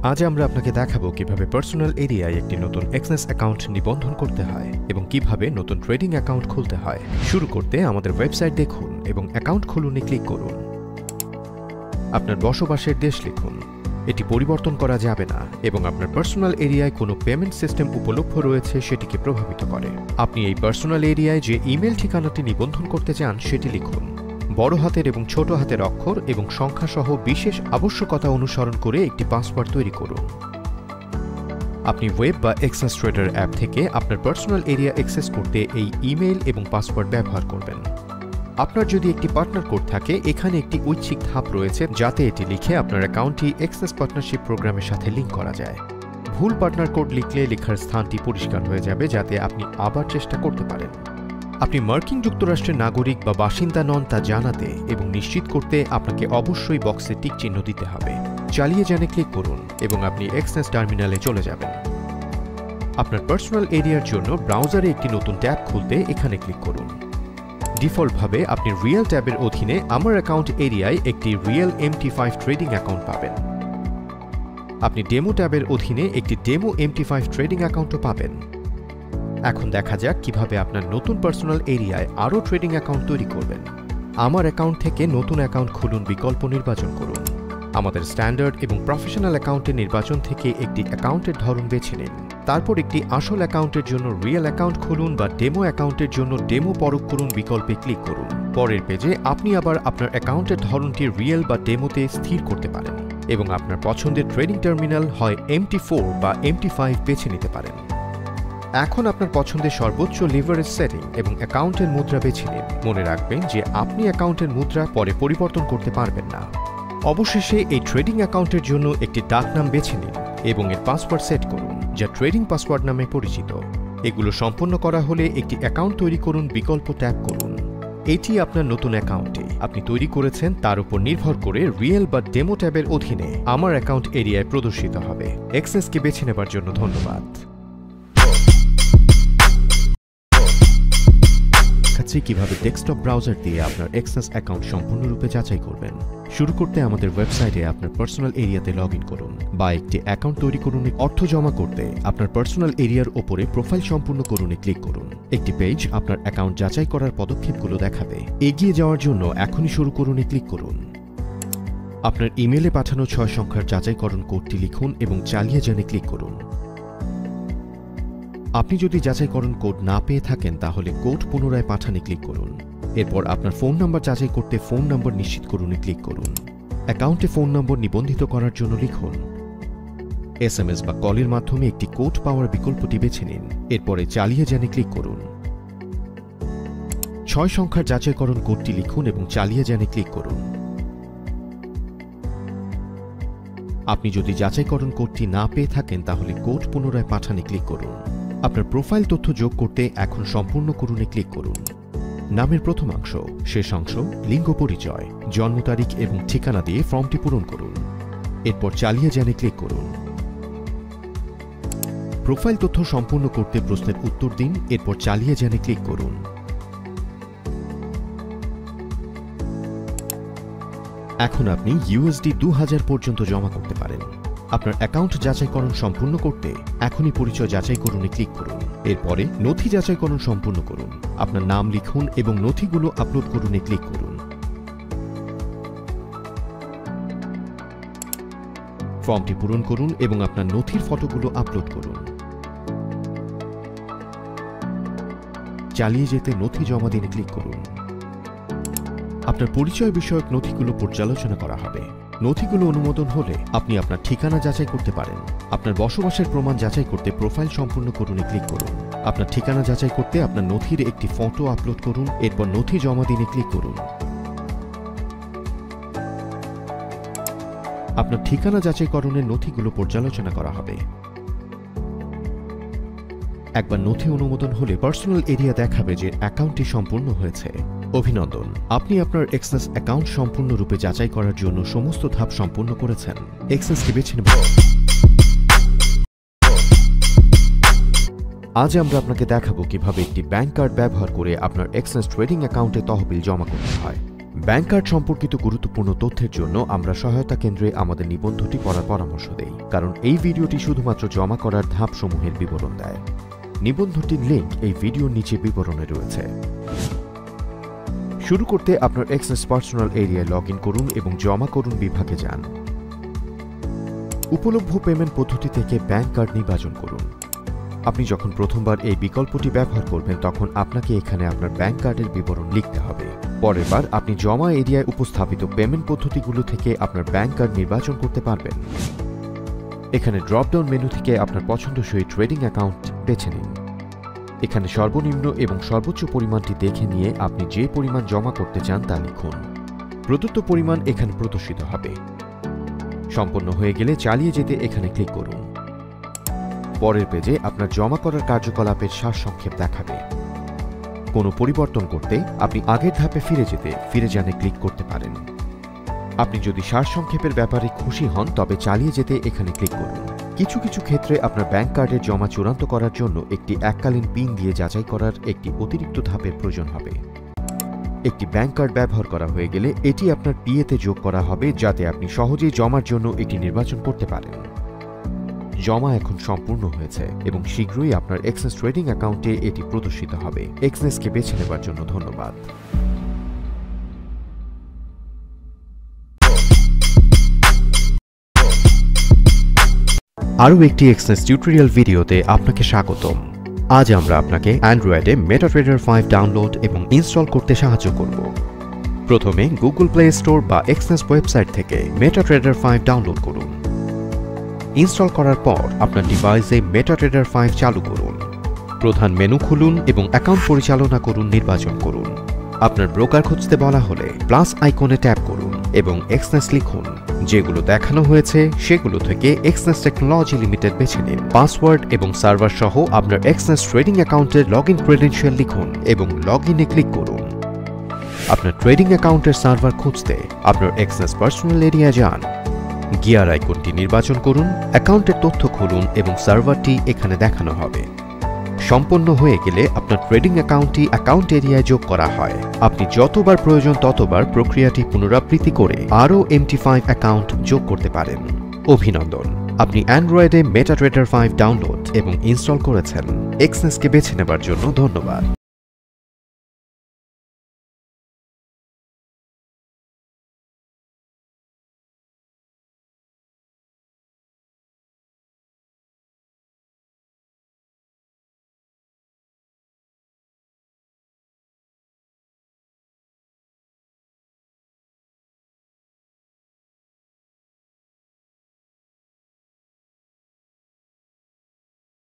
আজ আমরা আপনাকে দেখাবো কিভাবে পার্সোনাল এরিয়ায় একটি নতুন এক্সনেস অ্যাকাউন্ট নিবন্ধন করতে হয় এবং কিভাবে নতুন ট্রেডিং অ্যাকাউন্ট খুলতে হয়। শুরু করতে আমাদের ওয়েবসাইট দেখুন এবং অ্যাকাউন্ট খুলুনে ক্লিক করুন। আপনার বসবাসের দেশ লিখুন। এটি পরিবর্তন করা যাবে না এবং আপনার পার্সোনাল এরিয়ায় কোনো পেমেন্ট সিস্টেম উপলব্ধ রয়েছে সেটিকে প্রভাবিত করে। আপনি এই পার্সোনাল এরিয়ায় যে ইমেল ঠিকানাটি নিবন্ধন করতে চান সেটি লিখুন। বড় হাতের এবং ছোট হাতের অক্ষর এবং সংখ্যা সহ বিশেষ আবশ্যকতা অনুসরণ করে একটি পাসওয়ার্ড তৈরি করুন। আপনি ওয়েব বা এক্সেস ট্রেডার অ্যাপ থেকে আপনার পার্সোনাল এরিয়া অ্যাক্সেস করতে এই ইমেল এবং পাসওয়ার্ড ব্যবহার করবেন। আপনার যদি একটি পার্টনার কোড থাকে, এখানে একটি ঐচ্ছিক ধাপ রয়েছে যাতে এটি লিখে আপনার অ্যাকাউন্টটি এক্সেস পার্টনারশিপ প্রোগ্রামের সাথে লিঙ্ক করা যায়। ভুল পার্টনার কোড লিখলে লেখার স্থানটি পরিষ্কার হয়ে যাবে যাতে আপনি আবার চেষ্টা করতে পারেন। আপনি মার্কিন যুক্তরাষ্ট্রের নাগরিক বা বাসিন্দা নন তা জানাতে এবং নিশ্চিত করতে আপনাকে অবশ্যই বক্সে টিক চিহ্ন দিতে হবে। চালিয়ে যানে ক্লিক করুন এবং আপনি এক্সনেস টার্মিনালে চলে যাবেন। আপনার পার্সোনাল এরিয়ার জন্য ব্রাউজারে একটি নতুন ট্যাব খুলতে এখানে ক্লিক করুন। ডিফল্টভাবে আপনি রিয়েল ট্যাবের অধীনে আমার অ্যাকাউন্ট এরিয়ায় একটি রিয়েল MT5 ট্রেডিং অ্যাকাউন্ট পাবেন। আপনি ডেমো ট্যাবের অধীনে একটি ডেমো MT5 ট্রেডিং অ্যাকাউন্টও পাবেন। এখন দেখা যাক কিভাবে আপনার নতুন পার্সোনাল এরিয়ায় আরও ট্রেডিং অ্যাকাউন্ট তৈরি করবেন। আমার অ্যাকাউন্ট থেকে নতুন অ্যাকাউন্ট খুলুন বিকল্প নির্বাচন করুন। আমাদের স্ট্যান্ডার্ড এবং প্রফেশনাল অ্যাকাউন্টের নির্বাচন থেকে একটি অ্যাকাউন্টের ধরন বেছে নিন। তারপর একটি আসল অ্যাকাউন্টের জন্য রিয়েল অ্যাকাউন্ট খুলুন বা ডেমো অ্যাকাউন্টের জন্য ডেমো পরখ করুন বিকল্পে ক্লিক করুন। পরের পেজে আপনি আবার আপনার অ্যাকাউন্টের ধরনটি রিয়েল বা ডেমোতে স্থির করতে পারেন এবং আপনার পছন্দের ট্রেডিং টার্মিনাল হয় MT4 বা MT5 বেছে নিতে পারেন। এখন আপনার পছন্দের সর্বোচ্চ লিভারেজ সেটিং এবং অ্যাকাউন্টের মুদ্রা বেছে নিন। মনে রাখবেন যে আপনি অ্যাকাউন্টের মুদ্রা পরে পরিবর্তন করতে পারবেন না। অবশেষে এই ট্রেডিং অ্যাকাউন্টের জন্য একটি ডাকনাম বেছে নিন এবং এর পাসওয়ার্ড সেট করুন, যা ট্রেডিং পাসওয়ার্ড নামে পরিচিত। এগুলো সম্পন্ন করা হলে একটি অ্যাকাউন্ট তৈরি করুন বিকল্প ট্যাগ করুন। এটি আপনার নতুন অ্যাকাউন্টে আপনি তৈরি করেছেন তার উপর নির্ভর করে রিয়েল বা ডেমো ট্যাবের অধীনে আমার অ্যাকাউন্ট এরিয়ায় প্রদর্শিত হবে। এক্সেসকে বেছে নেবার জন্য ধন্যবাদ। কিভাবে ডেস্কটপ ব্রাউজার দিয়ে আপনার এক্সেস অ্যাকাউন্ট সম্পূর্ণরূপে যাচাই করবেন। শুরু করতে আমাদের ওয়েবসাইটে আপনার পার্সোনাল এরিয়াতে লগ ইন করুন বা একটি অ্যাকাউন্ট তৈরি করুন। অর্থ জমা করতে আপনার পার্সোনাল এরিয়ার ওপরে প্রোফাইল সম্পূর্ণ করুনে ক্লিক করুন। একটি পেজ আপনার অ্যাকাউন্ট যাচাই করার পদক্ষেপগুলো দেখাবে। এগিয়ে যাওয়ার জন্য এখনই শুরু করুনে ক্লিক করুন। আপনার ইমেলে পাঠানো 6 সংখ্যার যাচাইকরণ কোডটি লিখুন এবং চালিয়ে যানে ক্লিক করুন। আপনি যদি যাচাইকরণ কোড না পেয়ে থাকেন তাহলে কোড পুনরায় পাঠানে ক্লিক করুন। এরপর আপনার ফোন নাম্বার যাচাই করতে ফোন নাম্বার নিশ্চিত করুনে ক্লিক করুন। অ্যাকাউন্টে ফোন নম্বর নিবন্ধিত করার জন্য লিখুন। SMS বা কলের মাধ্যমে একটি কোড পাওয়ার বিকল্পটি বেছে নিন। এরপরে চালিয়ে যানে ক্লিক করুন। 6 সংখ্যার যাচাইকরণ কোডটি লিখুন এবং চালিয়ে যানে ক্লিক করুন। আপনি যদি যাচাইকরণ কোডটি না পেয়ে থাকেন তাহলে কোড পুনরায় পাঠানে ক্লিক করুন। আপনার প্রোফাইল তথ্য যোগ করতে এখন সম্পূর্ণ করুনে ক্লিক করুন। নামের প্রথমাংশ, শেষাংশ, লিঙ্গ পরিচয়, জন্ম তারিখ এবং ঠিকানা দিয়ে ফর্মটি পূরণ করুন। এরপর চালিয়ে যানে ক্লিক করুন। প্রোফাইল তথ্য সম্পূর্ণ করতে প্রশ্নের উত্তর দিন। এরপর চালিয়ে যানে ক্লিক করুন। এখন আপনি USD 2000 পর্যন্ত জমা করতে পারেন। আপনার অ্যাকাউন্ট যাচাইকরণ সম্পূর্ণ করতে এখনই পরিচয় যাচাই করুনে ক্লিক করুন। এরপরে নথি যাচাইকরণ সম্পূর্ণ করুন। আপনার নাম লিখুন এবং নথিগুলো আপলোড করুনে ক্লিক করুন। ফর্মটি পূরণ করুন এবং আপনার নথির ফটোগুলো আপলোড করুন। চালিয়ে যেতে নথি জমা দিনে ক্লিক করুন। আপনার পরিচয় বিষয়ক নথিগুলো পর্যালোচনা করা হবে। নথিগুলো অনুমোদন হলে আপনি আপনার ঠিকানা যাচাই করতে পারেন। আপনার বসবাসের প্রমাণ যাচাই করতে প্রোফাইল সম্পূর্ণ করুনে ক্লিক করুন। আপনার ঠিকানা যাচাই করতে আপনার নথির একটি ফটো আপলোড করুন। এরপর নথি জমা দিনে ক্লিক করুন। আপনার ঠিকানা যাচাইকরণের নথিগুলো পর্যালোচনা করা হবে। একবার নথি অনুমোদন হলে পার্সোনাল এরিয়া দেখাবে যে অ্যাকাউন্টটি সম্পূর্ণ হয়েছে। অভিনন্দন, আপনি আপনার এক্সেস অ্যাকাউন্ট সম্পূর্ণরূপে যাচাই করার জন্য সমস্ত ধাপ সম্পূর্ণ করেছেন। এক্সেসকে বেছে নেব। আজ আমরা আপনাকে দেখাবো কিভাবে একটি ব্যাংক কার্ড ব্যবহার করে আপনার এক্সেস ট্রেডিং অ্যাকাউন্টে তহবিল জমা করতে হয়। ব্যাংক কার্ড সম্পর্কিত গুরুত্বপূর্ণ তথ্যের জন্য আমরা সহায়তা কেন্দ্রে আমাদের নিবন্ধটি পড়ার পরামর্শ দেই, কারণ এই ভিডিওটি শুধুমাত্র জমা করার ধাপসমূহের বিবরণ দেয়। নিবন্ধটির লিঙ্ক এই ভিডিওর নিচে বিবরণে রয়েছে। শুরু করতে আপনার এক্সনেস পার্সোনাল এরিয়ায় লগ ইন করুন এবং জমা করুন বিভাগে যান। উপলব্ধ পেমেন্ট পদ্ধতি থেকে ব্যাংক কার্ড নির্বাচন করুন। আপনি যখন প্রথমবার এই বিকল্পটি ব্যবহার করবেন তখন আপনাকে এখানে আপনার ব্যাংক কার্ডের বিবরণ লিখতে হবে। পরের বার আপনি জমা এরিয়ায় উপস্থাপিত পেমেন্ট পদ্ধতিগুলো থেকে আপনার ব্যাংক কার্ড নির্বাচন করতে পারবেন। এখানে ড্রপডাউন মেনু থেকে আপনার পছন্দসই ট্রেডিং অ্যাকাউন্ট বেছে নিন। এখানে সর্বনিম্ন এবং সর্বোচ্চ পরিমাণটি দেখে নিয়ে আপনি যে পরিমাণ জমা করতে চান তা লিখুন। প্রদত্ত পরিমাণ এখানে প্রদর্শিত হবে। সম্পন্ন হয়ে গেলে চালিয়ে যেতে এখানে ক্লিক করুন। পরের পেজে আপনার জমা করার কার্যকলাপের সারসংক্ষেপ দেখাবে। কোনো পরিবর্তন করতে আপনি আগের ধাপে ফিরে যানে ক্লিক করতে পারেন। আপনি যদি সারসংক্ষেপের ব্যাপারে খুশি হন তবে চালিয়ে যেতে এখানে ক্লিক করুন। কিছু কিছু ক্ষেত্রে আপনার ব্যাংক কার্ডের জমা চূড়ান্ত করার জন্য একটি এককালীন পিন দিয়ে যাচাই করার একটি অতিরিক্ত ধাপের প্রয়োজন হবে। একটি ব্যাংক কার্ড ব্যবহার করা হয়ে গেলে এটি আপনার পিএতে যোগ করা হবে, যাতে আপনি সহজেই জমার জন্য এটি নির্বাচন করতে পারেন। জমা এখন সম্পূর্ণ হয়েছে এবং শীঘ্রই আপনার এক্সনেস ট্রেডিং অ্যাকাউন্টে এটি প্রদর্শিত হবে। এক্সনেসকে বেছে নেবার জন্য ধন্যবাদ। আরও একটি এক্সনেস টিউটোরিয়াল ভিডিওতে আপনাকে স্বাগতম। আজ আমরা আপনাকে অ্যান্ড্রয়েডে মেটাট্রেডার 5 ডাউনলোড এবং ইনস্টল করতে সাহায্য করব। প্রথমে গুগল প্লে স্টোর বা এক্সনেস ওয়েবসাইট থেকে মেটাট্রেডার 5 ডাউনলোড করুন। ইনস্টল করার পর আপনার ডিভাইসে মেটাট্রেডার 5 চালু করুন। প্রধান মেনু খুলুন এবং অ্যাকাউন্ট পরিচালনা করুন নির্বাচন করুন। আপনার ব্রোকার খুঁজতে বলা হলে প্লাস আইকনে ট্যাপ করুন এবং এক্সনেস লিখুন। যেগুলো দেখানো হয়েছে সেগুলো থেকে এক্সনেস টেকনোলজি লিমিটেড বেছে নিন। পাসওয়ার্ড এবং সার্ভার সহ আপনার এক্সনেস ট্রেডিং অ্যাকাউন্টের লগইন ক্রেডেনশিয়াল লিখুন এবং লগইনে ক্লিক করুন। আপনার ট্রেডিং অ্যাকাউন্টের সার্ভার খুঁজতে আপনার এক্সনেস পার্সোনাল এরিয়া যান। গিয়ার আইকনটি নির্বাচন করুন, অ্যাকাউন্টের তথ্য খুলুন এবং সার্ভারটি এখানে দেখানো হবে। সম্পন্ন হয়ে গেলে আপনার ট্রেডিং অ্যাকাউন্টটি অ্যাকাউন্ট এরিয়ায় যোগ করা হয়। আপনি যতবার প্রয়োজন ততবার প্রক্রিয়াটি পুনরাবৃত্তি করে আরও MT5 অ্যাকাউন্ট যোগ করতে পারেন। অভিনন্দন, আপনি অ্যান্ড্রয়েডে মেটাট্রেডার 5 ডাউনলোড এবং ইনস্টল করেছেন। এক্সনেসকে বেছে নেবার জন্য ধন্যবাদ।